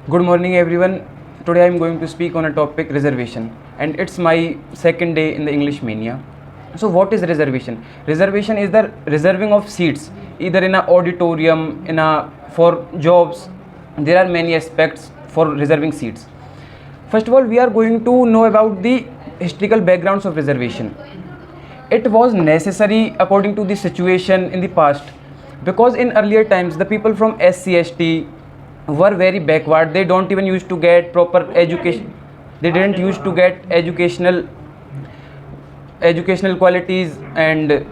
Good morning, everyone. Today I am going to speak on a topic reservation, and it's my second day in the English mania. So, what is reservation? Reservation is the reserving of seats, either in an auditorium, for jobs. There are many aspects for reserving seats. First of all, we are going to know about the historical backgrounds of reservation. It was necessary according to the situation in the past, because in earlier times the people from SC/ST were very backward. They don't even used to get proper education. They didn't used to get educational qualities, and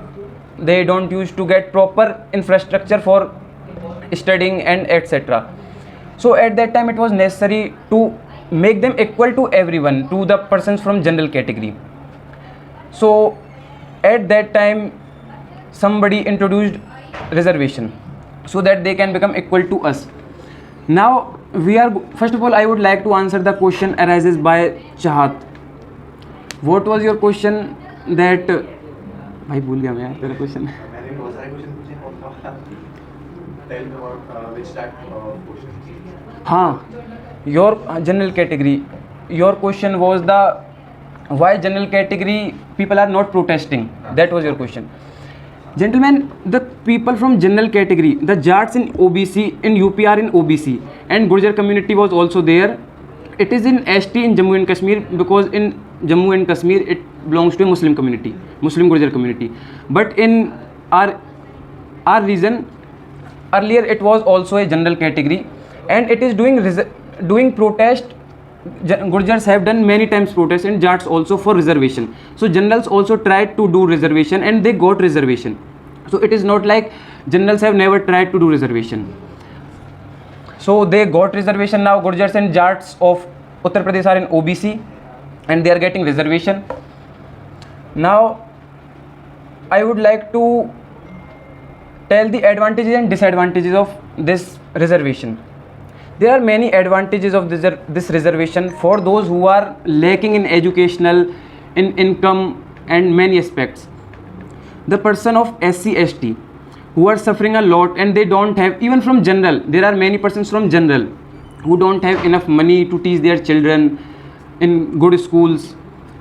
they don't used to get proper infrastructure for studying and etc. So at that time it was necessary to make them equal to everyone, to the persons from general category. So at that time somebody introduced reservation so that they can become equal to us. Now we are, first of all I would like to answer the question arises by Chahat. What was your question? That भाई भूल गया मैं यार तेरा question. मैंने बहुत सारे question पूछे और कहा tell me about which type of questions. हाँ, your general category. Your question was the why general category people are not protesting. That was your question. Gentlemen, the people from general category, the Jats in OBC, in UP are in OBC, and Gurjar community was also there. It is in ST in Jammu and Kashmir, because in Jammu and Kashmir it belongs to a Muslim community, Muslim Gurjar community. But in our region, earlier it was also a general category, and it is doing protest. Gurjars have done many times protest, and Jats also, for reservation. So generals also tried to do reservation and they got reservation. So it is not like generals have never tried to do reservation. So they got reservation. Now Gurjars and Jats of Uttar Pradesh are in OBC and they are getting reservation. Now I would like to tell the advantages and disadvantages of this reservation. There are many advantages of this reservation for those who are lacking in educational, in income and many aspects. The person of SC/ST who are suffering a lot and they don't have, even from general, there are many persons from general who don't have enough money to teach their children in good schools,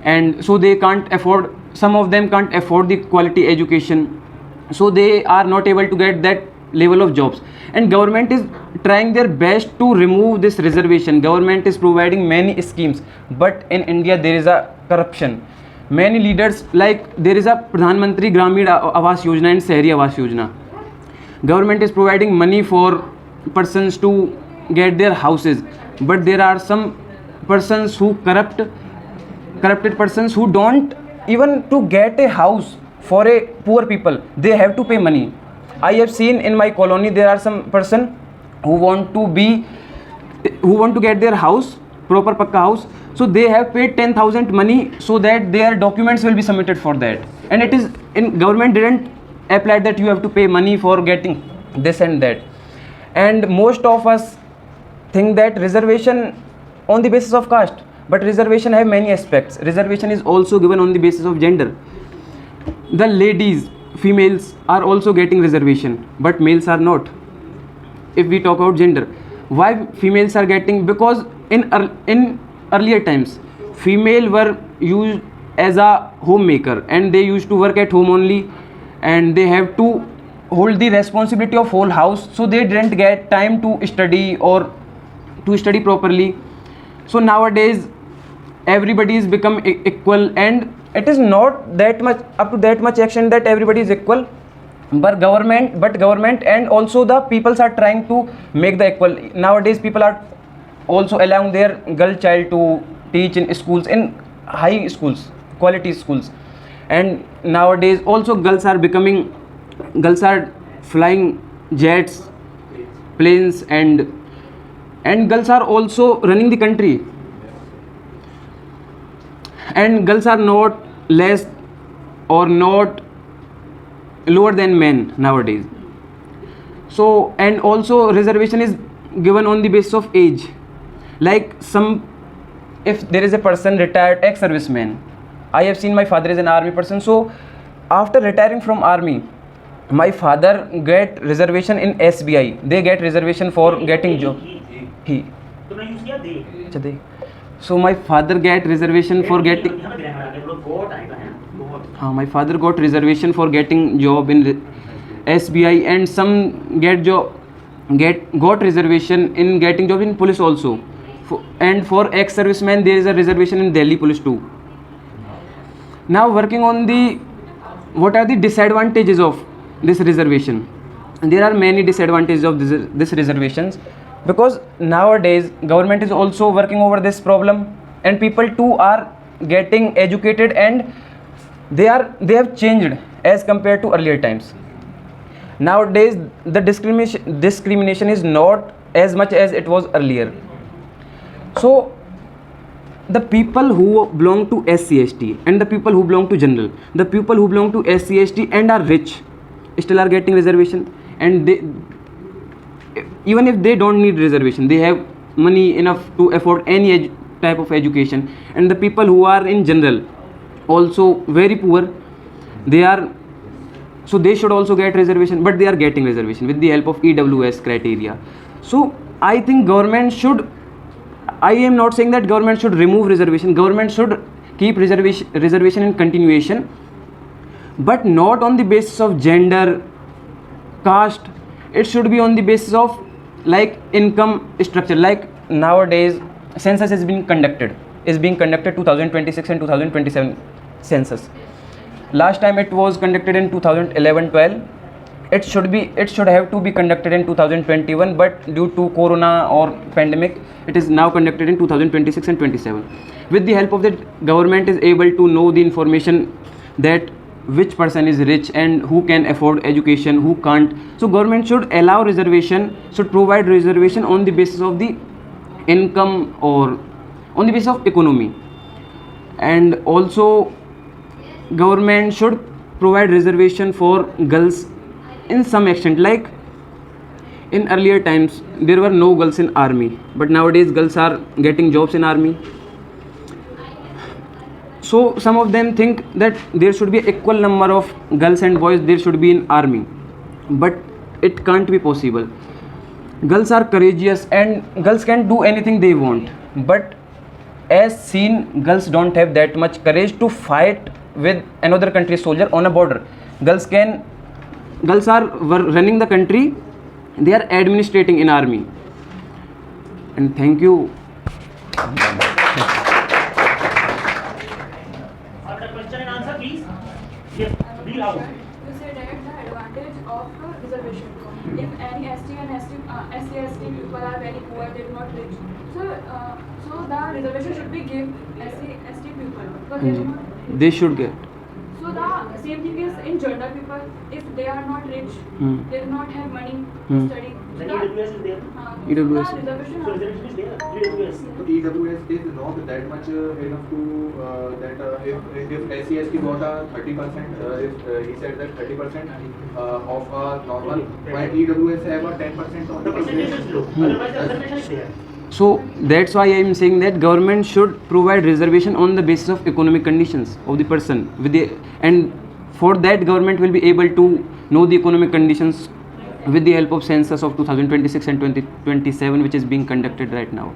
and so they can't afford, some of them can't afford the quality education, so they are not able to get that level of jobs. And government is trying their best to remove this reservation. Government is providing many schemes, but in India there is a corruption. Many leaders, like there is a Pradhan Mantri Gramin Awas Yojana and Shahri Awas Yojana. Government is providing money for persons to get their houses, but there are some persons who corrupted persons who don't even to get a house for a poor people, they have to pay money. I have seen in my colony there are some person who want to get their house, proper pakka house, so they have paid 10,000 money so that their documents will be submitted for that. And it is in government didn't apply that you have to pay money for getting this and that. And most of us think that reservation on the basis of caste, but reservation have many aspects. Reservation is also given on the basis of gender. The ladies, females are also getting reservation, but males are not. If we talk about gender, why females are getting? Because in earlier times female were used as a homemaker and they used to work at home only, and they have to hold the responsibility of whole house, so they didn't get time to study or to study properly. So nowadays everybody is become equal, and it is not that much up to that much extent that everybody is equal, but government and also the peoples are trying to make the equal. Nowadays people are also allowing their girl child to teach in schools, in high schools, quality schools. And nowadays also girls are flying jets, planes, and girls are also running the country. And girls are not less or not lower than men nowadays. So, and also reservation is given on the basis of age. Like if there is a person retired ex-serviceman, I have seen my father is an army person, so after retiring from army, my father get reservation in SBI. They get reservation for getting job. He तुमने use किया दे अच्छा दे. So my father get reservation for getting. यहाँ पे grammar आ गया, लोग गोट आएगा है ना, गोट. हाँ, my father got reservation for getting job in SBI, and some got reservation in getting job in police also. And for ex-servicemen there is a reservation in Delhi police too. Now working on what are the disadvantages of this reservation? There are many disadvantages of this reservations, because nowadays government is also working over this problem, and people too are getting educated, and they have changed as compared to earlier times. Nowadays the discrimination is not as much as it was earlier. So the people who belong to SC/ST and the people who belong to general, the people who belong to SC/ST and are rich still are getting reservation, and they, even if they don't need reservation, they have money enough to afford any type of education. And the people who are in general also very poor, so they should also get reservation, but they are getting reservation with the help of EWS criteria. So I think I am not saying that government should remove reservation. Government should keep reservation in continuation, but not on the basis of gender, caste. It should be on the basis of like income structure. Like nowadays census is being conducted 2026 and 2027 census. Last time it was conducted in 2011-12. It should have to be conducted in 2021, but due to corona or pandemic, it is now conducted in 2026 and 27. With the help of that, government is able to know the information that which person is rich and who can afford education, who can't. So government should allow reservation, should provide reservation on the basis of the income or on the basis of economy. And also government should provide reservation for girls in some extent. Like in earlier times there were no girls in army, but nowadays girls are getting jobs in army. So some of them think that there should be an equal number of girls and boys there should be in army, but it can't be possible. Girls are courageous and girls can do anything they want, but as seen, girls don't have that much courage to fight with another country's soldier on a border. Girls are running the country, they are administrating in army. And thank you. After question and answer, please. Yes, read out. You said that the advantage of reservation. If any ST and SC/ST people are very poor, they are not rich. So the reservation should be given SC/ST people because they do not. They should get. So the same thing is in general people. If they are not rich, they do not have money to study. Then EWS is there. EWS. So the reservation So reservation is there. EWS. So EWS is not that much enough to that if SC/ST got a 30%, if he said that 30% of a normal, why EWS have a 10% on The percentage is low. Otherwise, the reservation is there. So that's why I am saying that government should provide reservation on the basis of economic conditions of the person and for that government will be able to know the economic conditions with the help of census of 2026 and 2027 which is being conducted right now.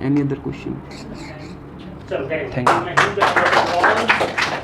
Any other question? So, Thank you. you.